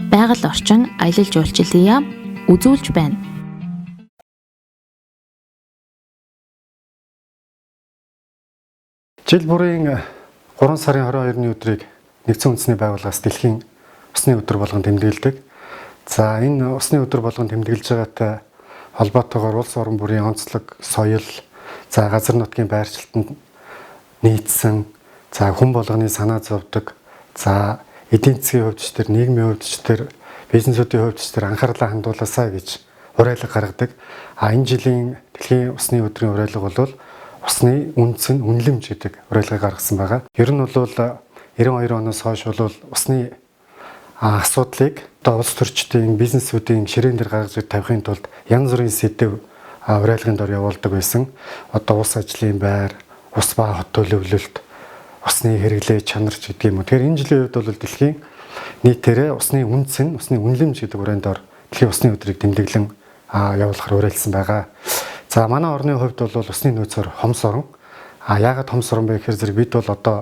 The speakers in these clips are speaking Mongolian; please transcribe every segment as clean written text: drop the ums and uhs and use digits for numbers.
байгаль орчин, аялал жуулчлалын яам үзүүлж байна. Жил бүрийн 3 сарын 22-ны өдрийг нэгдсэн үндэсний байгууллагаас дэлхийн усны өдөр болгон тэмдэглэдэг. За энэ усны өдөр болгон тэмдэглэж байгаатай холбоотойгоор улс орон бүрийн онцлог, соёл, за газар нутгийн байршилтанд нийцсэн, за хүн болгоны санаа зовдөг, за эдийн засгийн хувьд ч тэр нийгмийн хувьд ч тэр бизнесүүдийн хувьд ч тэр анхаарлаа хандуулаасаа гэж уриалга гаргадаг. Энэ жилийн дэлхийн усны өдрийн уриалга бол усны үндэс нь үнэлэмж гэдэг уриалгыг гаргасан байгаа. Ер нь бол 92 оноос хойш бол усны асуудлыг улс төрчдийн бизнесүүдийн ширээн дээр гаргаж тавихын тулд янз бүрийн сэдэв уриалгын дор явуулдаг байсан. Одоо ус ажлын байр, ус ба хот төлөвлөлт, усны хэрэглээ чанар ч гэдэг юм уу. Тэгэхээр энэ жилийн үед бол дэлхийн нийтээрээ усны үндэс нь усны үнэлэмж гэдэг хүрээнд дор дэлхийн усны өдрийг тэмдэглэн явуулахар уриалсан байгаа. За манай орны хувьд бол усны нөөцөөр хомс орон. Яагаад хомс орон бэ гэхээр зэрэг бид бол одоо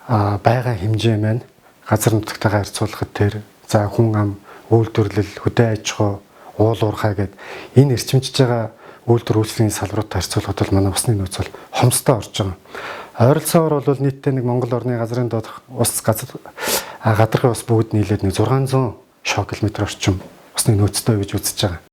байгаа хэмжээ маань газар нутгатайгаа харьцуулахад тэр за хүн ам, үйлдвэрлэл, хөдөө аж ахуй, уул уурхай гэд энэ эрчимжиж байгаа үйлдвэр үйлчлэгийн салбаруудтай харьцуулахад бол манай усны нөөц бол хомстой орж байгаа. Ойролцоогоор бол нийтдээ нэг Монгол орны газрын доторх ус гадаргын ус бүгд нийлээд нэг 600 км орчим усны нөөцтэй гэж үзэж байгаа.